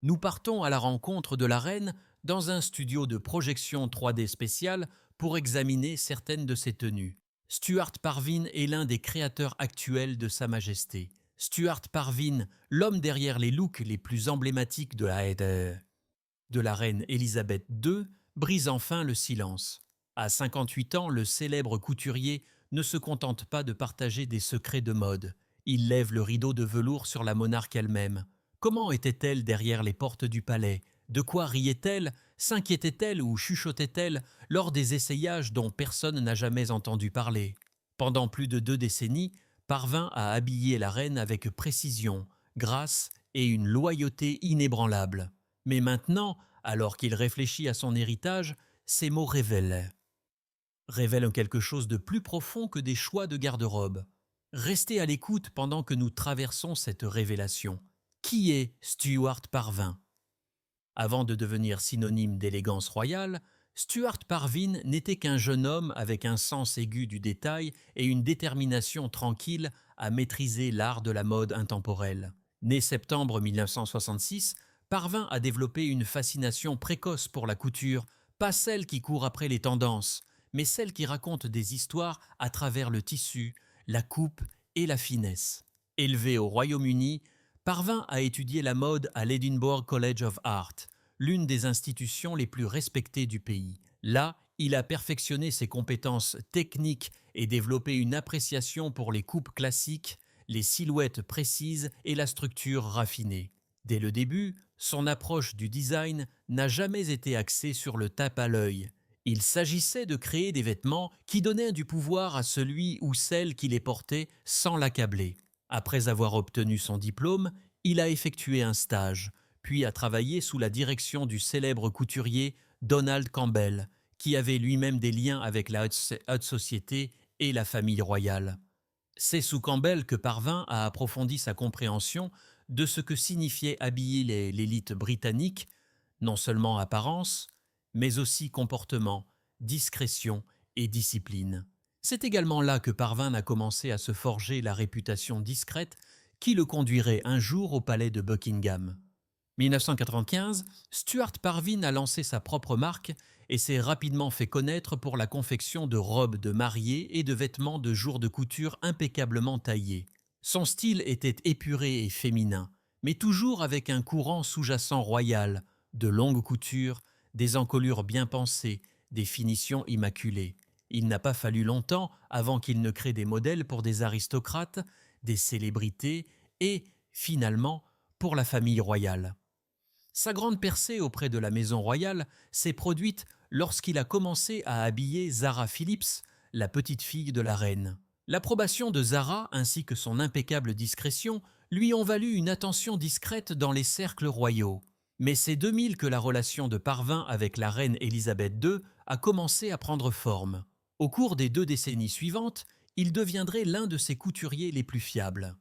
Nous partons à la rencontre de la reine dans un studio de projection 3D spécial pour examiner certaines de ses tenues. Stuart Parvin est l'un des créateurs actuels de Sa Majesté. Stuart Parvin, l'homme derrière les looks les plus emblématiques de la reine Elisabeth II, brise enfin le silence. À 58 ans, le célèbre couturier ne se contente pas de partager des secrets de mode. Il lève le rideau de velours sur la monarque elle-même. Comment était-elle derrière les portes du palais? De quoi riait-elle? S'inquiétait-elle ou chuchotait-elle lors des essayages dont personne n'a jamais entendu parler? Pendant plus de 2 décennies, parvint à habiller la reine avec précision, grâce et une loyauté inébranlable. Mais maintenant, alors qu'il réfléchit à son héritage, ces mots révèlent quelque chose de plus profond que des choix de garde-robe. Restez à l'écoute pendant que nous traversons cette révélation. Qui est Stuart Parvin? Avant de devenir synonyme d'élégance royale, Stuart Parvin n'était qu'un jeune homme avec un sens aigu du détail et une détermination tranquille à maîtriser l'art de la mode intemporelle. Né septembre 1966, Parvin a développé une fascination précoce pour la couture, pas celle qui court après les tendances, mais celle qui raconte des histoires à travers le tissu, la coupe et la finesse. Élevé au Royaume-Uni, Parvin a étudié la mode à l'Edinburgh College of Art, l'une des institutions les plus respectées du pays. Là, il a perfectionné ses compétences techniques et développé une appréciation pour les coupes classiques, les silhouettes précises et la structure raffinée. Dès le début, son approche du design n'a jamais été axée sur le tape à l'œil. Il s'agissait de créer des vêtements qui donnaient du pouvoir à celui ou celle qui les portait sans l'accabler. Après avoir obtenu son diplôme, il a effectué un stage, puis a travaillé sous la direction du célèbre couturier Donald Campbell, qui avait lui-même des liens avec la haute société et la famille royale. C'est sous Campbell que parvint à approfondir sa compréhension de ce que signifiait habiller l'élite britannique, non seulement apparence, mais aussi comportement, discrétion et discipline. C'est également là que Parvin a commencé à se forger la réputation discrète qui le conduirait un jour au palais de Buckingham. 1995, Stuart Parvin a lancé sa propre marque et s'est rapidement fait connaître pour la confection de robes de mariée et de vêtements de jour de couture impeccablement taillés. Son style était épuré et féminin, mais toujours avec un courant sous-jacent royal, de longues coutures, des encolures bien pensées, des finitions immaculées. Il n'a pas fallu longtemps avant qu'il ne crée des modèles pour des aristocrates, des célébrités et, finalement, pour la famille royale. Sa grande percée auprès de la maison royale s'est produite lorsqu'il a commencé à habiller Zara Phillips, la petite fille de la reine. L'approbation de Zara ainsi que son impeccable discrétion lui ont valu une attention discrète dans les cercles royaux. Mais c'est 2000 que la relation de Parvin avec la reine Elisabeth II a commencé à prendre forme. Au cours des 2 décennies suivantes, il deviendrait l'un de ses couturiers les plus fiables.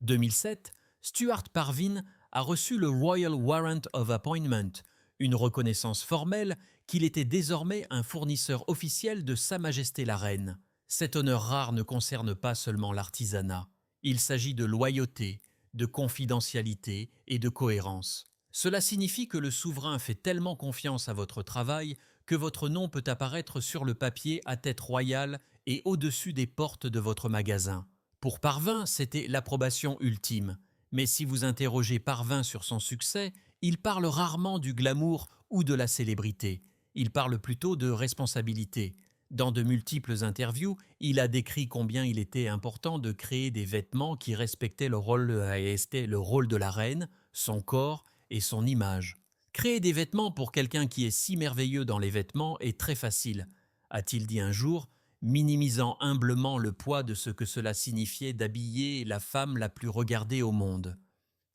2007, Stuart Parvin a reçu le Royal Warrant of Appointment, une reconnaissance formelle qu'il était désormais un fournisseur officiel de Sa Majesté la Reine. Cet honneur rare ne concerne pas seulement l'artisanat. Il s'agit de loyauté, de confidentialité et de cohérence. Cela signifie que le souverain fait tellement confiance à votre travail que votre nom peut apparaître sur le papier à tête royale et au-dessus des portes de votre magasin. Pour Parvin, c'était l'approbation ultime. Mais si vous interrogez Parvin sur son succès, il parle rarement du glamour ou de la célébrité. Il parle plutôt de responsabilité. Dans de multiples interviews, il a décrit combien il était important de créer des vêtements qui respectaient le rôle de la reine, son corps et son image. Créer des vêtements pour quelqu'un qui est si merveilleux dans les vêtements est très facile, a-t-il dit un jour, minimisant humblement le poids de ce que cela signifiait d'habiller la femme la plus regardée au monde.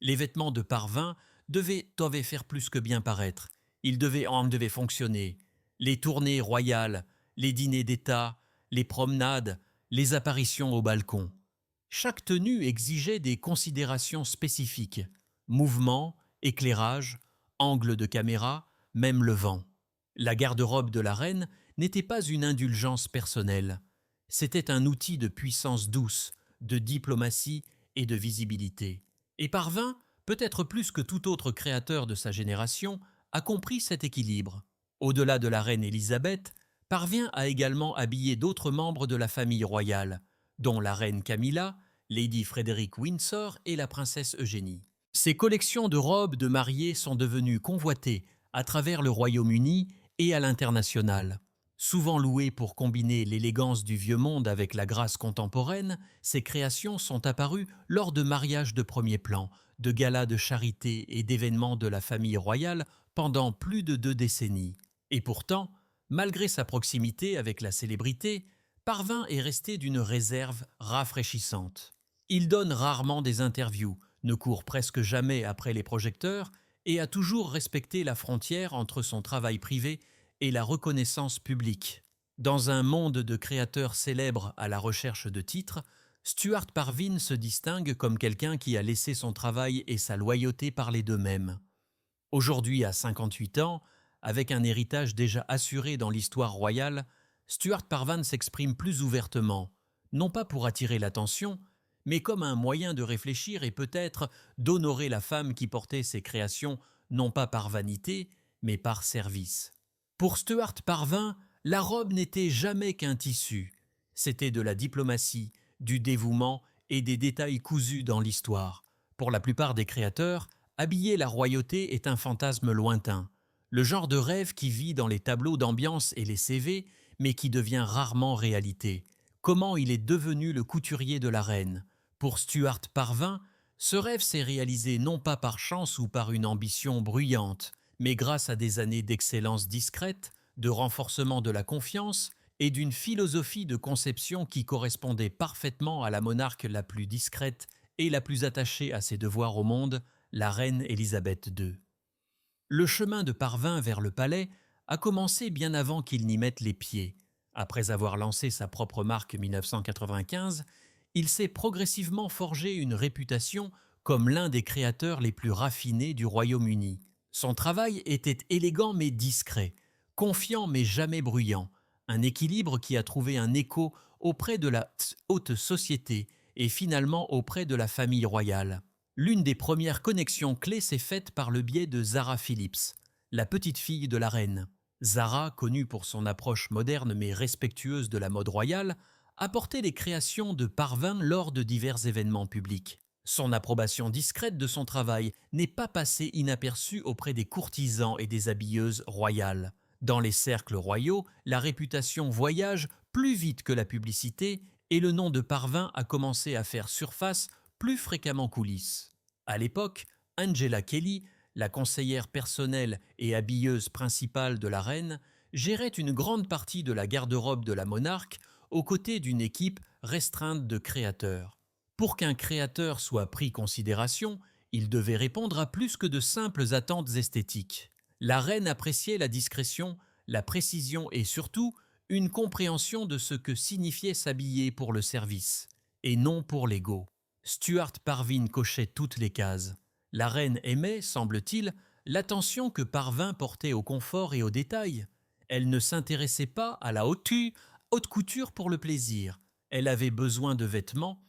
Les vêtements de Parvin devaient faire plus que bien paraître. Ils devaient fonctionner. Les tournées royales, les dîners d'État, les promenades, les apparitions au balcon. Chaque tenue exigeait des considérations spécifiques. Mouvement, éclairage, angle de caméra, même le vent. La garde-robe de la reine n'était pas une indulgence personnelle. C'était un outil de puissance douce, de diplomatie et de visibilité. Et Parvin peut-être plus que tout autre créateur de sa génération, a compris cet équilibre. Au-delà de la reine Élisabeth, parvient à également habiller d'autres membres de la famille royale, dont la reine Camilla, Lady Frederick Windsor et la princesse Eugénie. Ces collections de robes de mariée sont devenues convoitées à travers le Royaume-Uni et à l'international. Souvent louées pour combiner l'élégance du vieux monde avec la grâce contemporaine, ces créations sont apparues lors de mariages de premier plan, de galas de charité et d'événements de la famille royale pendant plus de 2 décennies. Et pourtant, malgré sa proximité avec la célébrité, Parvin est resté d'une réserve rafraîchissante. Il donne rarement des interviews, ne court presque jamais après les projecteurs et a toujours respecté la frontière entre son travail privé et la reconnaissance publique. Dans un monde de créateurs célèbres à la recherche de titres, Stuart Parvin se distingue comme quelqu'un qui a laissé son travail et sa loyauté parler d'eux-mêmes. Aujourd'hui à 58 ans, avec un héritage déjà assuré dans l'histoire royale, Stuart Parvin s'exprime plus ouvertement, non pas pour attirer l'attention, mais comme un moyen de réfléchir et peut-être d'honorer la femme qui portait ses créations non pas par vanité, mais par service. Pour Stuart Parvin, la robe n'était jamais qu'un tissu. C'était de la diplomatie, du dévouement et des détails cousus dans l'histoire. Pour la plupart des créateurs, habiller la royauté est un fantasme lointain, le genre de rêve qui vit dans les tableaux d'ambiance et les CV, mais qui devient rarement réalité. Comment il est devenu le couturier de la reine? Pour Stuart Parvin, ce rêve s'est réalisé non pas par chance ou par une ambition bruyante, mais grâce à des années d'excellence discrète, de renforcement de la confiance et d'une philosophie de conception qui correspondait parfaitement à la monarque la plus discrète et la plus attachée à ses devoirs au monde, la reine Élisabeth II. Le chemin de Parvin vers le palais a commencé bien avant qu'il n'y mette les pieds. Après avoir lancé sa propre marque 1995, il s'est progressivement forgé une réputation comme l'un des créateurs les plus raffinés du Royaume-Uni. Son travail était élégant mais discret, confiant mais jamais bruyant, un équilibre qui a trouvé un écho auprès de la haute société et finalement auprès de la famille royale. L'une des premières connexions clés s'est faite par le biais de Zara Phillips, la petite fille de la reine. Zara, connue pour son approche moderne mais respectueuse de la mode royale, a porté les créations de Parvin lors de divers événements publics. Son approbation discrète de son travail n'est pas passée inaperçue auprès des courtisans et des habilleuses royales. Dans les cercles royaux, la réputation voyage plus vite que la publicité et le nom de Parvin a commencé à faire surface plus fréquemment coulisses. À l'époque, Angela Kelly, la conseillère personnelle et habilleuse principale de la reine, gérait une grande partie de la garde-robe de la monarque aux côtés d'une équipe restreinte de créateurs. Pour qu'un créateur soit pris considération, il devait répondre à plus que de simples attentes esthétiques. La reine appréciait la discrétion, la précision et surtout une compréhension de ce que signifiait s'habiller pour le service, et non pour l'ego. Stuart Parvin cochait toutes les cases. La reine aimait, semble-t-il, l'attention que Parvin portait au confort et aux détails. Elle ne s'intéressait pas à la haute couture pour le plaisir. Elle avait besoin de vêtements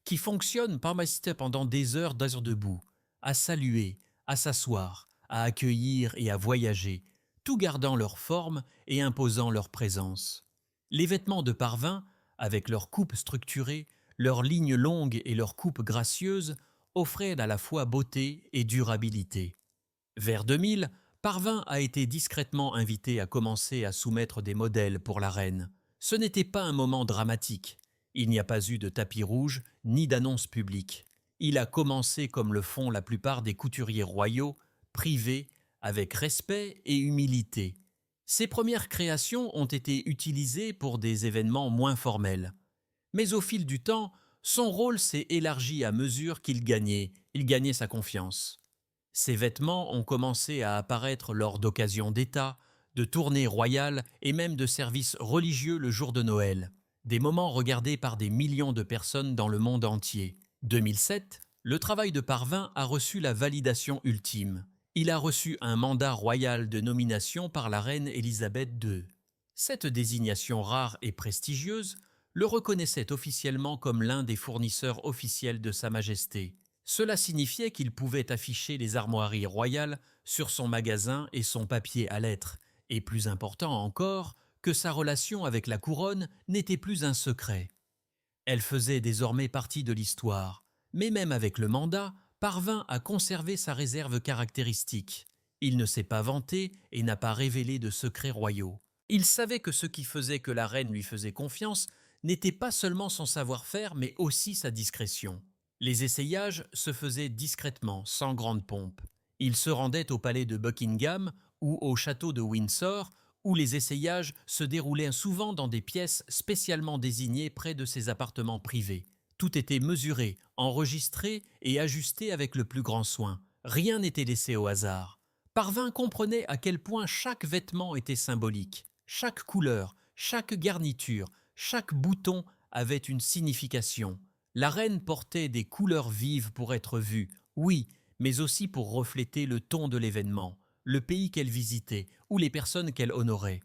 qui fonctionnent pendant des heures debout, à saluer, à s'asseoir, à accueillir et à voyager, tout gardant leur forme et imposant leur présence. Les vêtements de Parvin, avec leur coupe structurée, leurs lignes longues et leurs coupes gracieuses, offraient à la fois beauté et durabilité. Vers 2000, Parvin a été discrètement invité à commencer à soumettre des modèles pour la reine. Ce n'était pas un moment dramatique. Il n'y a pas eu de tapis rouge ni d'annonce publique. Il a commencé comme le font la plupart des couturiers royaux, privés, avec respect et humilité. Ses premières créations ont été utilisées pour des événements moins formels. Mais au fil du temps, son rôle s'est élargi à mesure qu'il gagnait sa confiance. Ses vêtements ont commencé à apparaître lors d'occasions d'État, de tournées royales et même de services religieux le jour de Noël, des moments regardés par des millions de personnes dans le monde entier. 2007, le travail de Parvin a reçu la validation ultime. Il a reçu un mandat royal de nomination par la reine Élisabeth II. Cette désignation rare et prestigieuse le reconnaissait officiellement comme l'un des fournisseurs officiels de Sa Majesté. Cela signifiait qu'il pouvait afficher les armoiries royales sur son magasin et son papier à lettres, et plus important encore, que sa relation avec la couronne n'était plus un secret. Elle faisait désormais partie de l'histoire, mais même avec le mandat, parvint à conserver sa réserve caractéristique. Il ne s'est pas vanté et n'a pas révélé de secrets royaux. Il savait que ce qui faisait que la reine lui faisait confiance n'était pas seulement son savoir-faire, mais aussi sa discrétion. Les essayages se faisaient discrètement, sans grande pompe. Il se rendait au palais de Buckingham ou au château de Windsor, où les essayages se déroulaient souvent dans des pièces spécialement désignées près de ses appartements privés. Tout était mesuré, enregistré et ajusté avec le plus grand soin. Rien n'était laissé au hasard. Parvin comprenait à quel point chaque vêtement était symbolique. Chaque couleur, chaque garniture, chaque bouton avait une signification. La reine portait des couleurs vives pour être vue, oui, mais aussi pour refléter le ton de l'événement, le pays qu'elle visitait ou les personnes qu'elle honorait.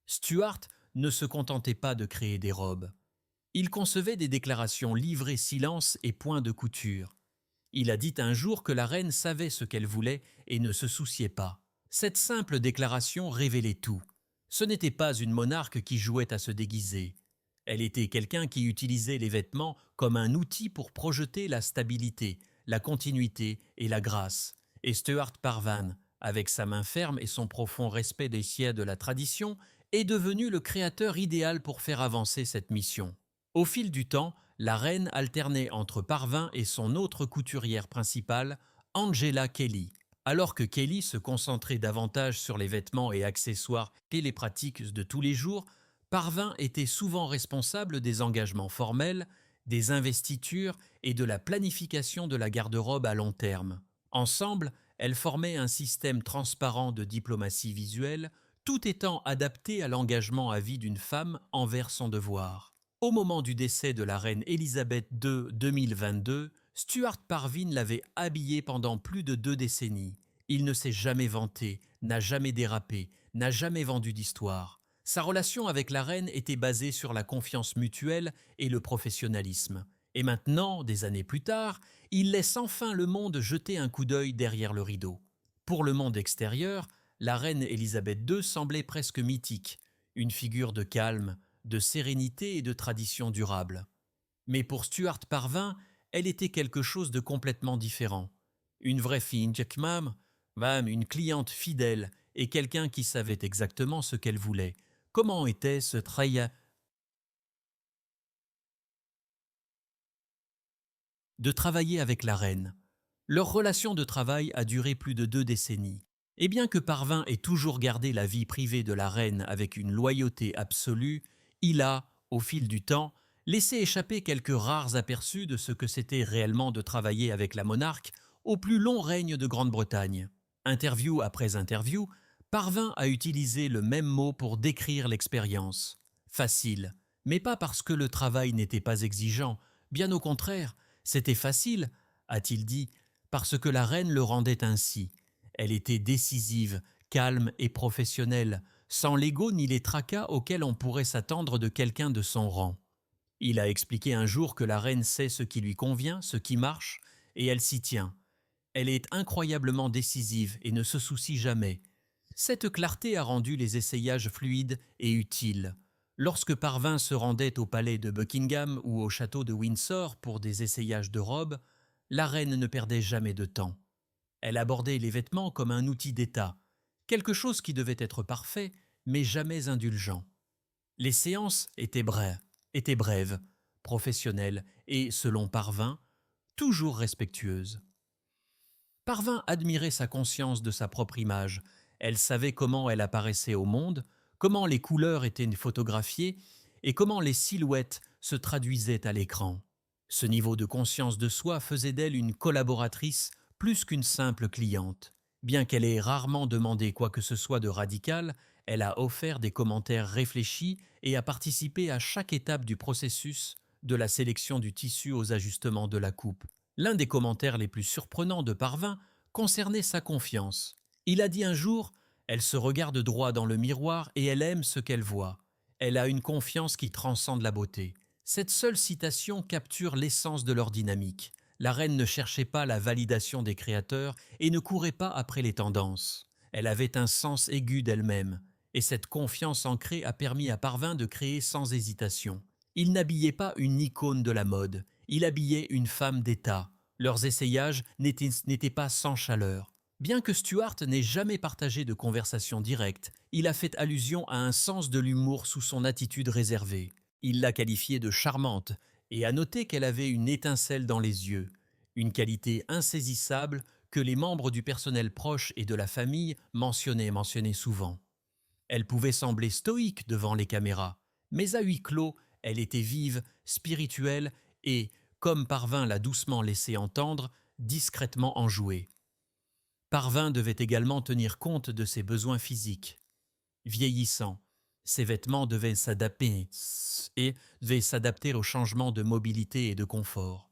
Stuart ne se contentait pas de créer des robes. Il concevait des déclarations livrées silence et point de couture. Il a dit un jour que la reine savait ce qu'elle voulait et ne se souciait pas. Cette simple déclaration révélait tout. Ce n'était pas une monarque qui jouait à se déguiser. Elle était quelqu'un qui utilisait les vêtements comme un outil pour projeter la stabilité, la continuité et la grâce. Et Stuart Parvan, avec sa main ferme et son profond respect des sièges de la tradition, est devenu le créateur idéal pour faire avancer cette mission. Au fil du temps, la reine alternait entre Parvin et son autre couturière principale, Angela Kelly. Alors que Kelly se concentrait davantage sur les vêtements et accessoires et les pratiques de tous les jours, Parvin était souvent responsable des engagements formels, des investitures et de la planification de la garde-robe à long terme. Ensemble, elles formaient un système transparent de diplomatie visuelle, tout étant adapté à l'engagement à vie d'une femme envers son devoir. Au moment du décès de la reine Élisabeth II 2022, Stuart Parvin l'avait habillée pendant plus de 2 décennies. Il ne s'est jamais vanté, n'a jamais dérapé, n'a jamais vendu d'histoire. Sa relation avec la reine était basée sur la confiance mutuelle et le professionnalisme. Et maintenant, des années plus tard, il laisse enfin le monde jeter un coup d'œil derrière le rideau. Pour le monde extérieur, la reine Élisabeth II semblait presque mythique, une figure de calme, de sérénité et de tradition durable. Mais pour Stuart Parvin, elle était quelque chose de complètement différent. Une vraie fille, une cliente fidèle et quelqu'un qui savait exactement ce qu'elle voulait. Comment était ce travail de travailler avec la reine? Leur relation de travail a duré plus de 2 décennies. Et bien que Parvin ait toujours gardé la vie privée de la reine avec une loyauté absolue, il a, au fil du temps, laissé échapper quelques rares aperçus de ce que c'était réellement de travailler avec la monarque au plus long règne de Grande-Bretagne. Interview après interview, Parvin a utilisé le même mot pour décrire l'expérience. Facile, mais pas parce que le travail n'était pas exigeant, bien au contraire, c'était facile, a-t-il dit, parce que la reine le rendait ainsi. Elle était décisive, calme et professionnelle, sans l'ego ni les tracas auxquels on pourrait s'attendre de quelqu'un de son rang. Il a expliqué un jour que la reine sait ce qui lui convient, ce qui marche, et elle s'y tient. Elle est incroyablement décisive et ne se soucie jamais. Cette clarté a rendu les essayages fluides et utiles. Lorsque Parvin se rendait au palais de Buckingham ou au château de Windsor pour des essayages de robes, la reine ne perdait jamais de temps. Elle abordait les vêtements comme un outil d'État, quelque chose qui devait être parfait, mais jamais indulgent. Les séances étaient brèves, professionnelles et, selon Parvin, toujours respectueuses. Parvin admirait sa conscience de sa propre image. Elle savait comment elle apparaissait au monde, comment les couleurs étaient photographiées et comment les silhouettes se traduisaient à l'écran. Ce niveau de conscience de soi faisait d'elle une collaboratrice plus qu'une simple cliente. Bien qu'elle ait rarement demandé quoi que ce soit de radical, elle a offert des commentaires réfléchis et a participé à chaque étape du processus, de la sélection du tissu aux ajustements de la coupe. L'un des commentaires les plus surprenants de Parvin concernait sa confiance. Il a dit un jour « Elle se regarde droit dans le miroir et elle aime ce qu'elle voit. Elle a une confiance qui transcende la beauté. » Cette seule citation capture l'essence de leur dynamique. La reine ne cherchait pas la validation des créateurs et ne courait pas après les tendances. Elle avait un sens aigu d'elle-même, et cette confiance ancrée a permis à Parvin de créer sans hésitation. Il n'habillait pas une icône de la mode, il habillait une femme d'État. Leurs essayages n'étaient pas sans chaleur. Bien que Stuart n'ait jamais partagé de conversation directe, il a fait allusion à un sens de l'humour sous son attitude réservée. Il l'a qualifiée de charmante et a noté qu'elle avait une étincelle dans les yeux, une qualité insaisissable que les membres du personnel proche et de la famille mentionnaient souvent. Elle pouvait sembler stoïque devant les caméras, mais à huis clos, elle était vive, spirituelle et, comme Parvin l'a doucement laissé entendre, discrètement enjouée. Parvin devait également tenir compte de ses besoins physiques. Vieillissant, ses vêtements devaient s'adapter aux changements de mobilité et de confort.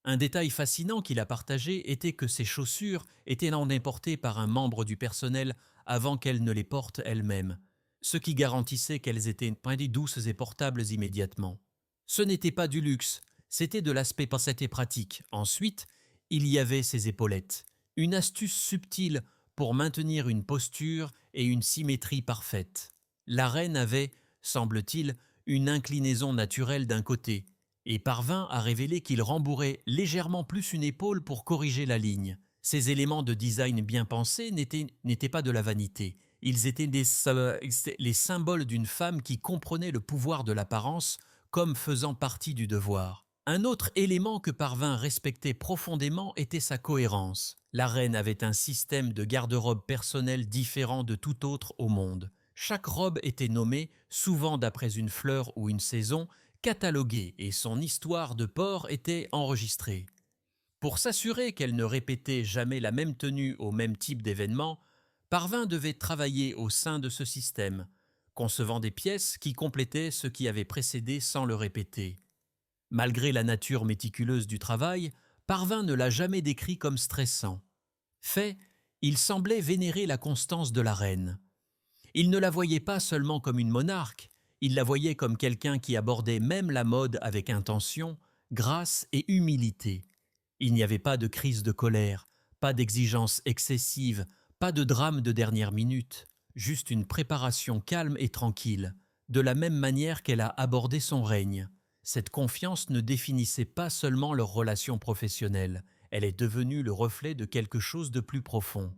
Un détail fascinant qu'il a partagé était que ses chaussures étaient emportées par un membre du personnel avant qu'elle ne les porte elle-même, ce qui garantissait qu'elles étaient douces et portables immédiatement. Ce n'était pas du luxe, c'était de l'aspect pratique. Ensuite, il y avait ses épaulettes, une astuce subtile pour maintenir une posture et une symétrie parfaite. La reine avait, semble-t-il, une inclinaison naturelle d'un côté, et Parvin à révéler qu'il rembourrait légèrement plus une épaule pour corriger la ligne. Ces éléments de design bien pensés n'étaient pas de la vanité. Ils étaient les symboles d'une femme qui comprenait le pouvoir de l'apparence comme faisant partie du devoir. Un autre élément que Parvin respectait profondément était sa cohérence. La reine avait un système de garde-robe personnel différent de tout autre au monde. Chaque robe était nommée, souvent d'après une fleur ou une saison, cataloguée et son histoire de port était enregistrée. Pour s'assurer qu'elle ne répétait jamais la même tenue au même type d'événement, Parvin devait travailler au sein de ce système, concevant des pièces qui complétaient ce qui avait précédé sans le répéter. Malgré la nature méticuleuse du travail, Parvin ne l'a jamais décrit comme stressant. Fait, il semblait vénérer la constance de la reine. Il ne la voyait pas seulement comme une monarque, il la voyait comme quelqu'un qui abordait même la mode avec intention, grâce et humilité. Il n'y avait pas de crise de colère, pas d'exigence excessive, pas de drame de dernière minute, juste une préparation calme et tranquille, de la même manière qu'elle a abordé son règne. Cette confiance ne définissait pas seulement leur relation professionnelle, elle est devenue le reflet de quelque chose de plus profond.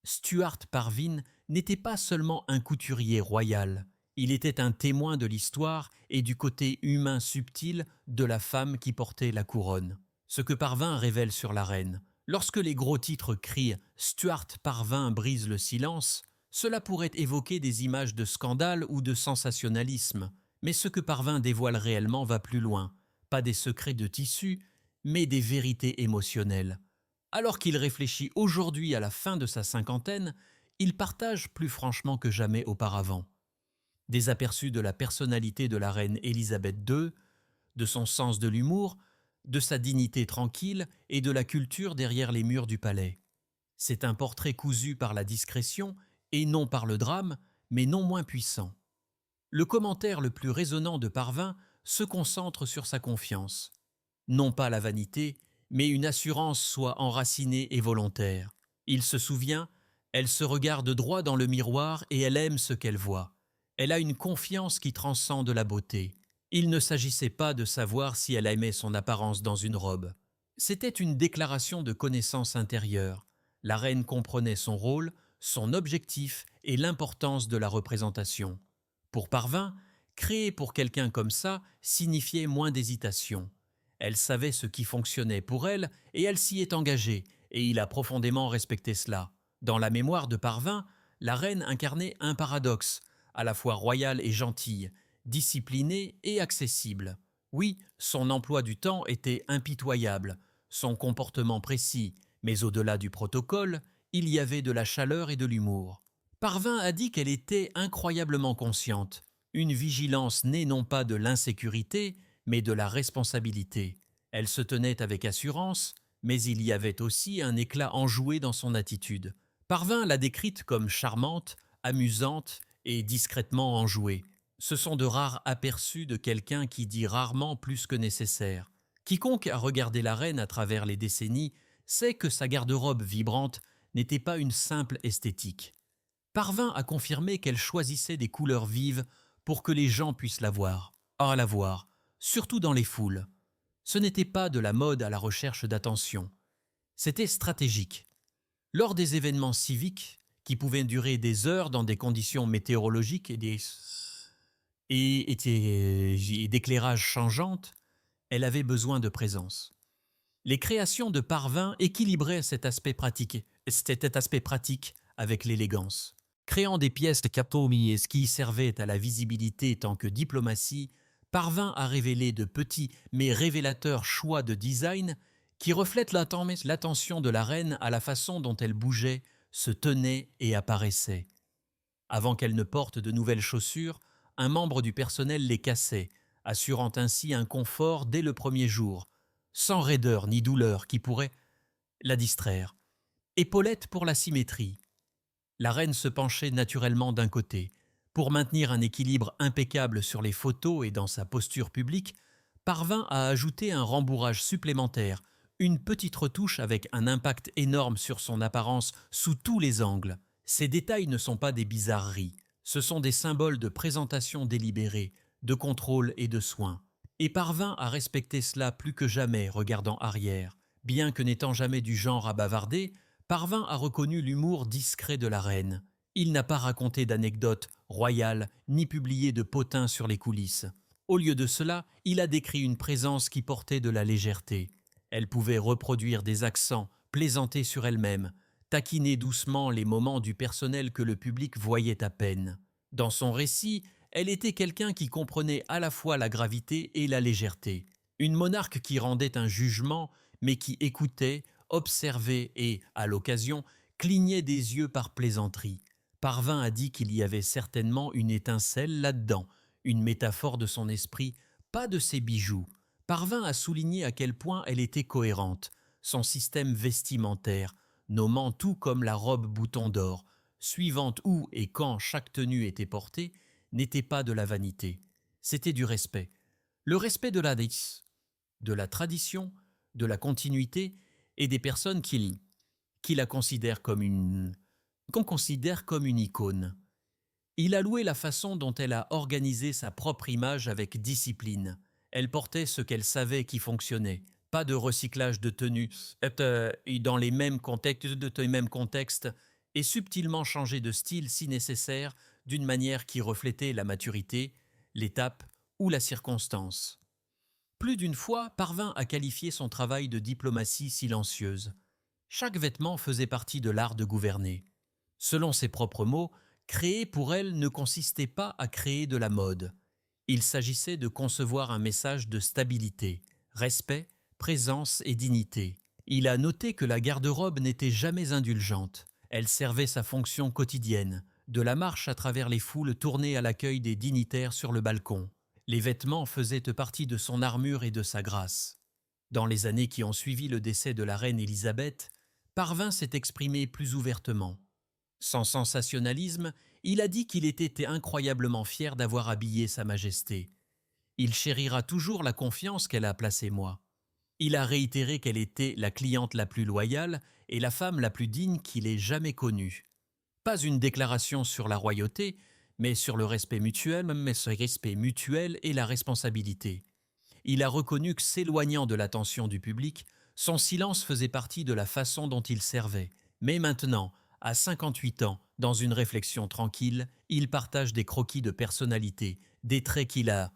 Stuart Parvin n'était pas seulement un couturier royal, il était un témoin de l'histoire et du côté humain subtil de la femme qui portait la couronne. Ce que Parvin révèle sur la reine. Lorsque les gros titres crient « Stuart Parvin brise le silence », cela pourrait évoquer des images de scandale ou de sensationnalisme. Mais ce que Parvin dévoile réellement va plus loin. Pas des secrets de tissu, mais des vérités émotionnelles. Alors qu'il réfléchit aujourd'hui à la fin de sa cinquantaine, il partage plus franchement que jamais auparavant. Des aperçus de la personnalité de la reine Élisabeth II, de son sens de l'humour, de sa dignité tranquille et de la culture derrière les murs du palais. C'est un portrait cousu par la discrétion et non par le drame, mais non moins puissant. Le commentaire le plus résonnant de Parvin se concentre sur sa confiance. Non pas la vanité, mais une assurance soit enracinée et volontaire. Il se souvient, elle se regarde droit dans le miroir et elle aime ce qu'elle voit. Elle a une confiance qui transcende la beauté. Il ne s'agissait pas de savoir si elle aimait son apparence dans une robe. C'était une déclaration de connaissance intérieure. La reine comprenait son rôle, son objectif et l'importance de la représentation. Pour Parvin, créer pour quelqu'un comme ça signifiait moins d'hésitation. Elle savait ce qui fonctionnait pour elle et elle s'y est engagée, et il a profondément respecté cela. Dans la mémoire de Parvin, la reine incarnait un paradoxe, à la fois royale et gentille, disciplinée et accessible. Oui, son emploi du temps était impitoyable, son comportement précis, mais au-delà du protocole, il y avait de la chaleur et de l'humour. Parvin a dit qu'elle était incroyablement consciente, une vigilance née non pas de l'insécurité, mais de la responsabilité. Elle se tenait avec assurance, mais il y avait aussi un éclat enjoué dans son attitude. Parvin l'a décrite comme charmante, amusante et discrètement enjouée. Ce sont de rares aperçus de quelqu'un qui dit rarement plus que nécessaire. Quiconque a regardé la reine à travers les décennies sait que sa garde-robe vibrante n'était pas une simple esthétique. Parvint à confirmer qu'elle choisissait des couleurs vives pour que les gens puissent la voir, surtout dans les foules. Ce n'était pas de la mode à la recherche d'attention, c'était stratégique. Lors des événements civiques, qui pouvaient durer des heures dans des conditions météorologiques et d'éclairage changeantes, elle avait besoin de présence. Les créations de Parvin équilibraient cet aspect pratique avec l'élégance. Créant des pièces de captomies qui servaient à la visibilité tant que diplomatie, Parvin à révéler de petits mais révélateurs choix de design qui reflètent l'attention de la reine à la façon dont elle bougeait, se tenait et apparaissait. Avant qu'elle ne porte de nouvelles chaussures, un membre du personnel les cassait, assurant ainsi un confort dès le premier jour, sans raideur ni douleur qui pourrait la distraire. Épaulette pour la symétrie. La reine se penchait naturellement d'un côté. Pour maintenir un équilibre impeccable sur les photos et dans sa posture publique, parvint à ajouter un rembourrage supplémentaire, une petite retouche avec un impact énorme sur son apparence sous tous les angles. Ces détails ne sont pas des bizarreries, ce sont des symboles de présentation délibérée, de contrôle et de soin. Et parvint à respecter cela plus que jamais regardant arrière. Bien que n'étant jamais du genre à bavarder, Parvin a reconnu l'humour discret de la reine. Il n'a pas raconté d'anecdotes royales ni publié de potins sur les coulisses. Au lieu de cela, il a décrit une présence qui portait de la légèreté. Elle pouvait reproduire des accents, plaisanter sur elle-même, taquiner doucement les moments du personnel que le public voyait à peine. Dans son récit, elle était quelqu'un qui comprenait à la fois la gravité et la légèreté. Une monarque qui rendait un jugement, mais qui écoutait, observait et, à l'occasion, clignait des yeux par plaisanterie. Parvin a dit qu'il y avait certainement une étincelle là-dedans, une métaphore de son esprit, pas de ses bijoux. Parvin a souligné à quel point elle était cohérente, son système vestimentaire, nommant tout comme la robe bouton d'or, suivant où et quand chaque tenue était portée, n'était pas de la vanité, c'était du respect. Le respect de la tradition, de la continuité et des personnes qui la considèrent qu'on considère comme une icône. Il a loué la façon dont elle a organisé sa propre image avec discipline. Elle portait ce qu'elle savait qui fonctionnait. Pas de recyclage de tenues dans les mêmes contextes et subtilement changer de style si nécessaire d'une manière qui reflétait la maturité, l'étape ou la circonstance. Plus d'une fois, parvint à qualifier son travail de diplomatie silencieuse. Chaque vêtement faisait partie de l'art de gouverner. Selon ses propres mots, créer pour elle ne consistait pas à créer de la mode. Il s'agissait de concevoir un message de stabilité, respect, présence et dignité. Il a noté que la garde-robe n'était jamais indulgente. Elle servait sa fonction quotidienne, de la marche à travers les foules tournées à l'accueil des dignitaires sur le balcon. Les vêtements faisaient partie de son armure et de sa grâce. Dans les années qui ont suivi le décès de la reine Élisabeth, Parvin s'est exprimé plus ouvertement. Sans sensationnalisme, il a dit qu'il était incroyablement fier d'avoir habillé Sa Majesté. Il chérira toujours la confiance qu'elle a placée moi. Il a réitéré qu'elle était la cliente la plus loyale et la femme la plus digne qu'il ait jamais connue. Pas une déclaration sur la royauté, mais sur le respect mutuel et la responsabilité. Il a reconnu que s'éloignant de l'attention du public, son silence faisait partie de la façon dont il servait. Mais maintenant, à 58 ans, dans une réflexion tranquille, il partage des croquis de personnalité, des traits qu'il a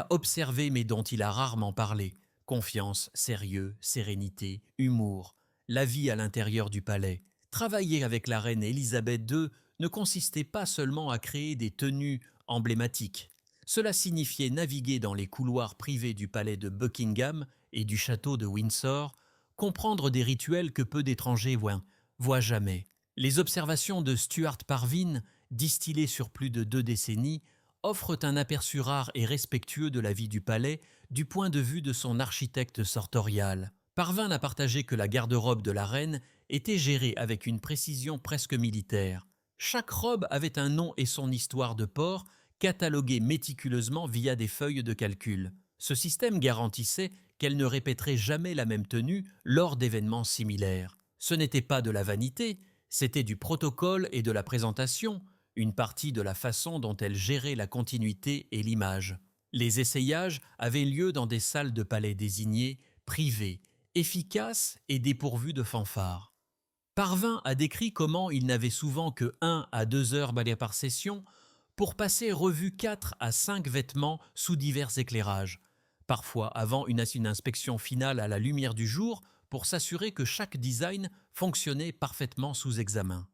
observés mais dont il a rarement parlé. Confiance, sérieux, sérénité, humour, la vie à l'intérieur du palais. Travailler avec la reine Élisabeth II ne consistait pas seulement à créer des tenues emblématiques. Cela signifiait naviguer dans les couloirs privés du palais de Buckingham et du château de Windsor, comprendre des rituels que peu d'étrangers voient jamais. Les observations de Stuart Parvin, distillées sur plus de 2 décennies, offrent un aperçu rare et respectueux de la vie du palais du point de vue de son architecte sartorial. Parvin a partagé que la garde-robe de la reine était gérée avec une précision presque militaire. Chaque robe avait un nom et son histoire de port, cataloguée méticuleusement via des feuilles de calcul. Ce système garantissait qu'elle ne répéterait jamais la même tenue lors d'événements similaires. Ce n'était pas de la vanité, c'était du protocole et de la présentation, une partie de la façon dont elle gérait la continuité et l'image. Les essayages avaient lieu dans des salles de palais désignées, privées, efficaces et dépourvues de fanfares. Parvin a décrit comment il n'avait souvent que 1 à 2 heures balais par session pour passer revue 4 à 5 vêtements sous divers éclairages, parfois avant une inspection finale à la lumière du jour pour s'assurer que chaque design fonctionnait parfaitement sous examen.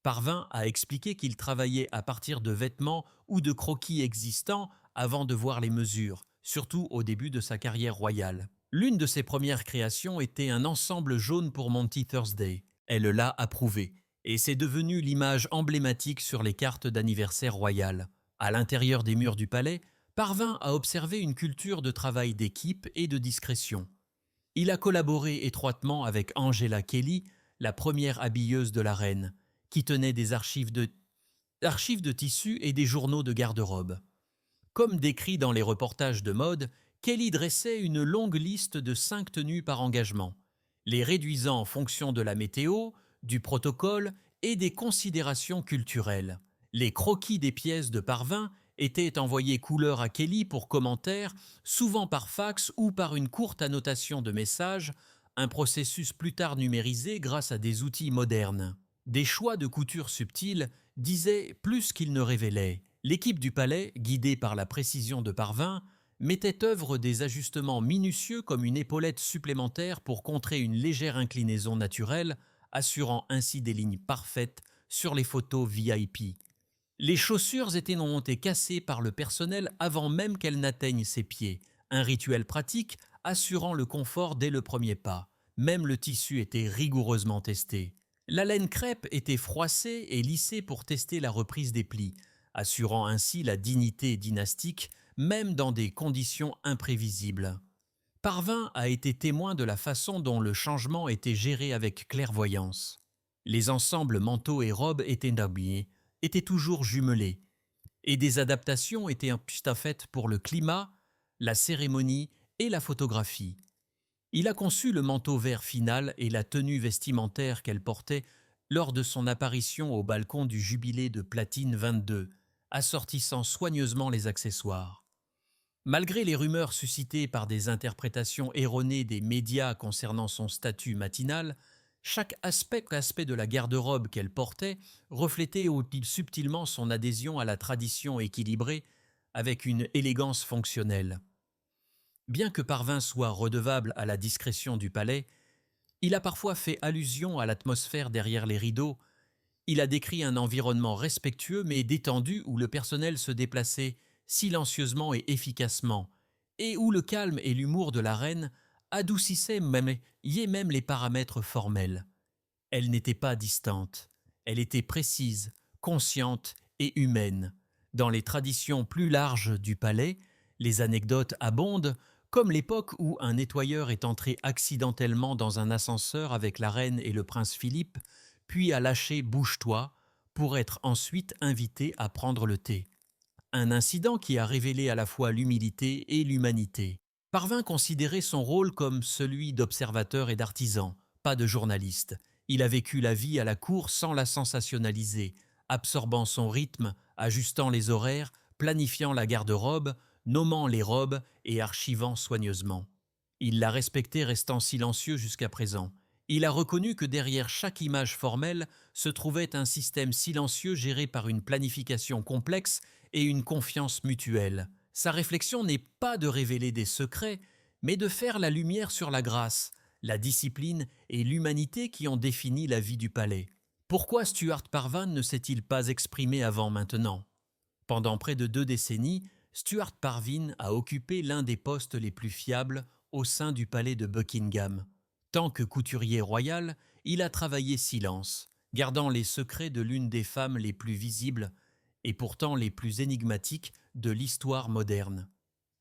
Parvin a expliqué qu'il travaillait à partir de vêtements ou de croquis existants avant de voir les mesures, surtout au début de sa carrière royale. L'une de ses premières créations était un ensemble jaune pour Monty Thursday. Elle l'a approuvé, et c'est devenu l'image emblématique sur les cartes d'anniversaire royal. À l'intérieur des murs du palais, Parvin a observé une culture de travail d'équipe et de discrétion. Il a collaboré étroitement avec Angela Kelly, la première habilleuse de la reine, qui tenait des archives de tissus et des journaux de garde-robe. Comme décrit dans les reportages de mode, Kelly dressait une longue liste de 5 tenues par engagement, les réduisant en fonction de la météo, du protocole et des considérations culturelles. Les croquis des pièces de Parvin étaient envoyés couleur à Kelly pour commentaires, souvent par fax ou par une courte annotation de message, un processus plus tard numérisé grâce à des outils modernes. Des choix de couture subtils disaient plus qu'ils ne révélaient. L'équipe du palais, guidée par la précision de Parvin, mettait œuvre des ajustements minutieux comme une épaulette supplémentaire pour contrer une légère inclinaison naturelle, assurant ainsi des lignes parfaites sur les photos VIP. Les chaussures étaient montées cassées par le personnel avant même qu'elles n'atteignent ses pieds, un rituel pratique assurant le confort dès le premier pas. Même le tissu était rigoureusement testé. La laine crêpe était froissée et lissée pour tester la reprise des plis, assurant ainsi la dignité dynastique même dans des conditions imprévisibles. Parvin a été témoin de la façon dont le changement était géré avec clairvoyance. Les ensembles manteaux et robes étaient toujours jumelés, et des adaptations étaient faites pour le climat, la cérémonie et la photographie. Il a conçu le manteau vert final et la tenue vestimentaire qu'elle portait lors de son apparition au balcon du Jubilé de Platine 22, assortissant soigneusement les accessoires. Malgré les rumeurs suscitées par des interprétations erronées des médias concernant son statut matinal, chaque aspect de la garde-robe qu'elle portait reflétait subtilement son adhésion à la tradition équilibrée avec une élégance fonctionnelle. Bien que Parvin soit redevable à la discrétion du palais, il a parfois fait allusion à l'atmosphère derrière les rideaux. Il a décrit un environnement respectueux mais détendu où le personnel se déplaçait silencieusement et efficacement, et où le calme et l'humour de la reine adoucissaient même les paramètres formels. Elle n'était pas distante, elle était précise, consciente et humaine. Dans les traditions plus larges du palais, les anecdotes abondent, comme l'époque où un nettoyeur est entré accidentellement dans un ascenseur avec la reine et le prince Philippe, puis a lâché « bouge-toi » pour être ensuite invité à prendre le thé. Un incident qui a révélé à la fois l'humilité et l'humanité. Parvin considérait son rôle comme celui d'observateur et d'artisan, pas de journaliste. Il a vécu la vie à la cour sans la sensationnaliser, absorbant son rythme, ajustant les horaires, planifiant la garde-robe, nommant les robes et archivant soigneusement. Il l'a respectée restant silencieux jusqu'à présent. Il a reconnu que derrière chaque image formelle se trouvait un système silencieux géré par une planification complexe et une confiance mutuelle. Sa réflexion n'est pas de révéler des secrets, mais de faire la lumière sur la grâce, la discipline et l'humanité qui ont défini la vie du palais. Pourquoi Stuart Parvin ne s'est-il pas exprimé avant maintenant? Pendant près de 2 décennies, Stuart Parvin a occupé l'un des postes les plus fiables au sein du palais de Buckingham. Tant que couturier royal, il a travaillé silence, gardant les secrets de l'une des femmes les plus visibles et pourtant les plus énigmatiques de l'histoire moderne.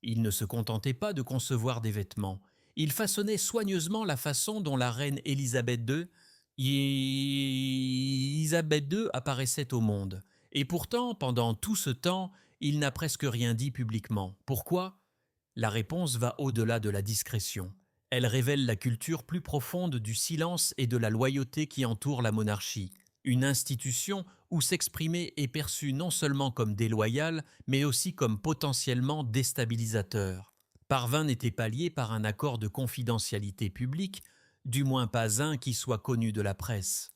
Il ne se contentait pas de concevoir des vêtements, il façonnait soigneusement la façon dont la reine Élisabeth II apparaissait au monde. Et pourtant, pendant tout ce temps, il n'a presque rien dit publiquement. Pourquoi ? La réponse va au-delà de la discrétion. Elle révèle la culture plus profonde du silence et de la loyauté qui entoure la monarchie, une institution où s'exprimer est perçu non seulement comme déloyal, mais aussi comme potentiellement déstabilisateur. Parvin n'était pas lié par un accord de confidentialité publique, du moins pas un qui soit connu de la presse.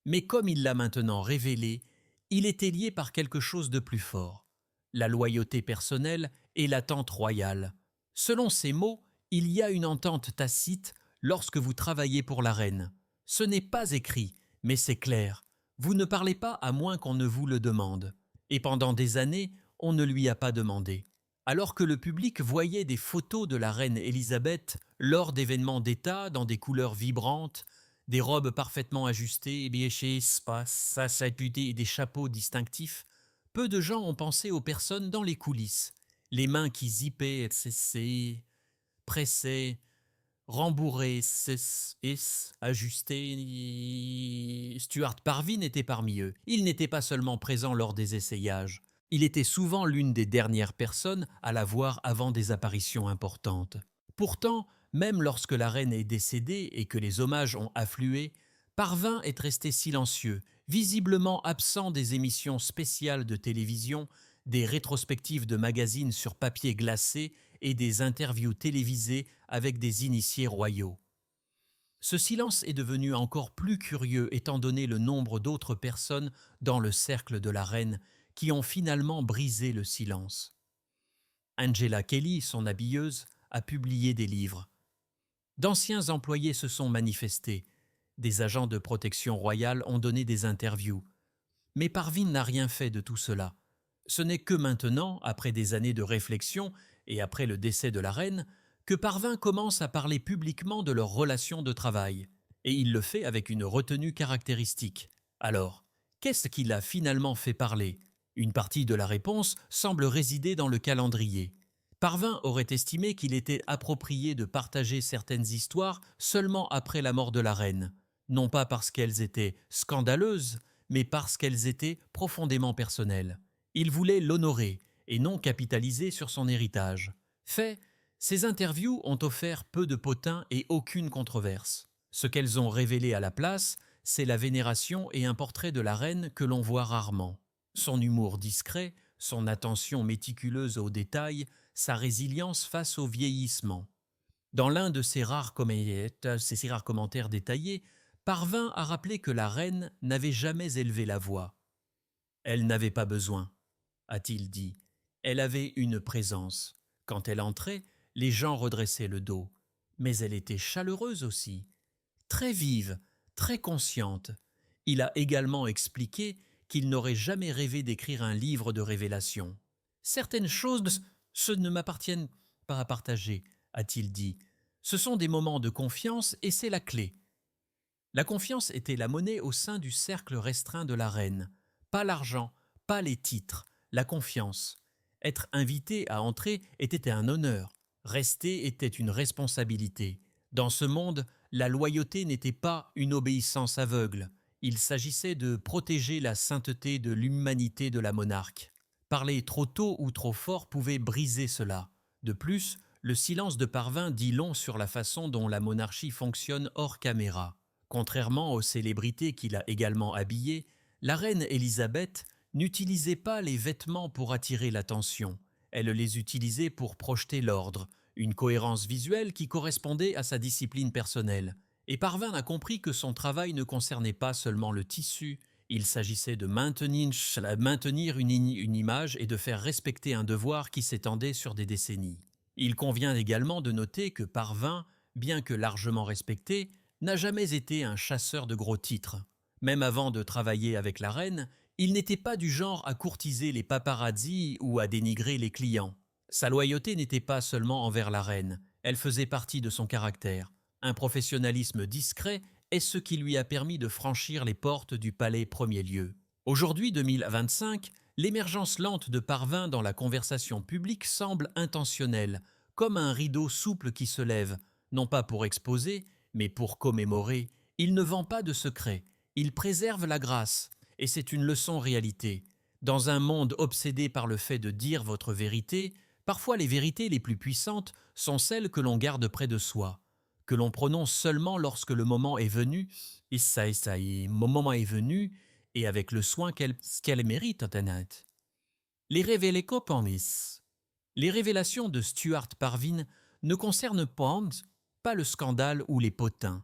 Mais comme il l'a maintenant révélé, il était lié par quelque chose de plus fort, la loyauté personnelle et l'attente royale. Selon ces mots, il y a une entente tacite lorsque vous travaillez pour la reine. Ce n'est pas écrit, mais c'est clair. Vous ne parlez pas à moins qu'on ne vous le demande. Et pendant des années, on ne lui a pas demandé. Alors que le public voyait des photos de la reine Élisabeth lors d'événements d'État dans des couleurs vibrantes, des robes parfaitement ajustées, bêchées, et des chapeaux distinctifs, peu de gens ont pensé aux personnes dans les coulisses, les mains qui zippaient, pressaient, rembourraient, ajustaient. Stuart Parvin était parmi eux. Il n'était pas seulement présent lors des essayages. Il était souvent l'une des dernières personnes à la voir avant des apparitions importantes. Pourtant, même lorsque la reine est décédée et que les hommages ont afflué, Parvin est resté silencieux, visiblement absent des émissions spéciales de télévision, des rétrospectives de magazines sur papier glacé et des interviews télévisées avec des initiés royaux. Ce silence est devenu encore plus curieux étant donné le nombre d'autres personnes dans le cercle de la reine qui ont finalement brisé le silence. Angela Kelly, son habilleuse, a publié des livres. D'anciens employés se sont manifestés. Des agents de protection royale ont donné des interviews. Mais Parvin n'a rien fait de tout cela. Ce n'est que maintenant, après des années de réflexion et après le décès de la reine, que Parvin commence à parler publiquement de leur relation de travail. Et il le fait avec une retenue caractéristique. Alors, qu'est-ce qui l'a finalement fait parler ? Une partie de la réponse semble résider dans le calendrier. Parvin aurait estimé qu'il était approprié de partager certaines histoires seulement après la mort de la reine, non pas parce qu'elles étaient scandaleuses, mais parce qu'elles étaient profondément personnelles. Il voulait l'honorer et non capitaliser sur son héritage. Fait, ces interviews ont offert peu de potins et aucune controverse. Ce qu'elles ont révélé à la place, c'est la vénération et un portrait de la reine que l'on voit rarement. Son humour discret, son attention méticuleuse aux détails, sa résilience face au vieillissement. Dans l'un de ses rares commentaires détaillés, Parvin a rappelé que la reine n'avait jamais élevé la voix. Elle n'avait pas besoin, a-t-il dit. Elle avait une présence. Quand elle entrait, les gens redressaient le dos. Mais elle était chaleureuse aussi, très vive, très consciente. Il a également expliqué qu'il n'aurait jamais rêvé d'écrire un livre de révélation. Certaines choses, ce ne m'appartiennent pas à partager, a-t-il dit. Ce sont des moments de confiance et c'est la clé. La confiance était la monnaie au sein du cercle restreint de la reine. Pas l'argent, pas les titres, la confiance. Être invité à entrer était un honneur. Rester était une responsabilité. Dans ce monde, la loyauté n'était pas une obéissance aveugle. Il s'agissait de protéger la sainteté de l'humanité de la monarque. Parler trop tôt ou trop fort pouvait briser cela. De plus, le silence de Parvin dit long sur la façon dont la monarchie fonctionne hors caméra. Contrairement aux célébrités qu'il a également habillées, la reine Élisabeth n'utilisait pas les vêtements pour attirer l'attention. Elle les utilisait pour projeter l'ordre, une cohérence visuelle qui correspondait à sa discipline personnelle. Et Parvin a compris que son travail ne concernait pas seulement le tissu, il s'agissait de maintenir une image et de faire respecter un devoir qui s'étendait sur des décennies. Il convient également de noter que Parvin, bien que largement respecté, n'a jamais été un chasseur de gros titres. Même avant de travailler avec la reine, il n'était pas du genre à courtiser les paparazzis ou à dénigrer les clients. Sa loyauté n'était pas seulement envers la reine, elle faisait partie de son caractère. Un professionnalisme discret est ce qui lui a permis de franchir les portes du palais premier lieu. Aujourd'hui, 2025, l'émergence lente de Parvin dans la conversation publique semble intentionnelle, comme un rideau souple qui se lève, non pas pour exposer, mais pour commémorer. Il ne vend pas de secrets, il préserve la grâce, et c'est une leçon réalité. Dans un monde obsédé par le fait de dire votre vérité, Parfois les vérités les plus puissantes sont celles que l'on garde près de soi, que l'on prononce seulement lorsque le moment est venu, et moment est venu, et avec le soin qu'elle mérite. Les révélations Les révélations de Stuart Parvin ne concernent pas le scandale ou les potins.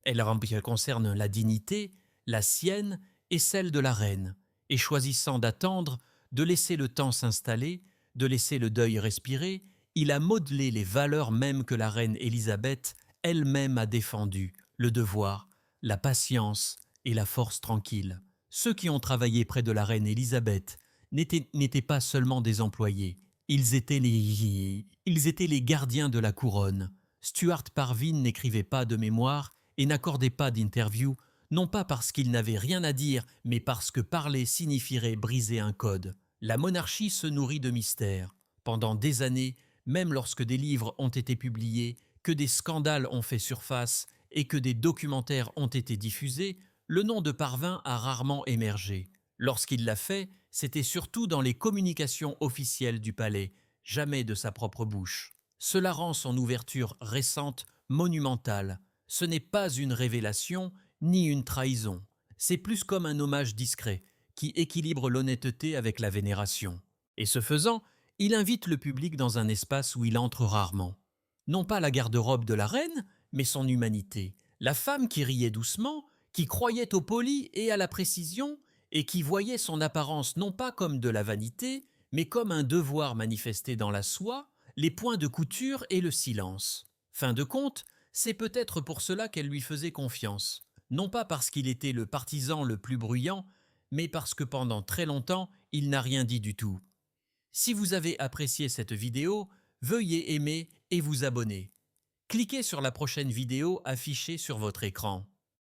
Elles concernent la dignité, la sienne et celle de la reine, et choisissant d'attendre, de laisser le temps s'installer, de laisser le deuil respirer, il a modelé les valeurs mêmes que la reine Élisabeth elle-même a défendues, le devoir, la patience et la force tranquille. Ceux qui ont travaillé près de la reine Élisabeth n'étaient pas seulement des employés, ils étaient les gardiens de la couronne. Stuart Parvin n'écrivait pas de mémoire et n'accordait pas d'interview, non pas parce qu'il n'avait rien à dire, mais parce que parler signifierait briser un code. La monarchie se nourrit de mystères. Pendant des années, même lorsque des livres ont été publiés, que des scandales ont fait surface et que des documentaires ont été diffusés, le nom de Parvin a rarement émergé. Lorsqu'il l'a fait, c'était surtout dans les communications officielles du palais, jamais de sa propre bouche. Cela rend son ouverture récente monumentale. Ce n'est pas une révélation ni une trahison. C'est plus comme un hommage discret qui équilibre l'honnêteté avec la vénération. Et ce faisant, il invite le public dans un espace où il entre rarement. Non pas la garde-robe de la reine, mais son humanité. La femme qui riait doucement, qui croyait au poli et à la précision, et qui voyait son apparence non pas comme de la vanité, mais comme un devoir manifesté dans la soie, les points de couture et le silence. Fin de compte, c'est peut-être pour cela qu'elle lui faisait confiance. Non pas parce qu'il était le partisan le plus bruyant, mais parce que pendant très longtemps, il n'a rien dit du tout. Si vous avez apprécié cette vidéo, veuillez aimer et vous abonner. Cliquez sur la prochaine vidéo affichée sur votre écran.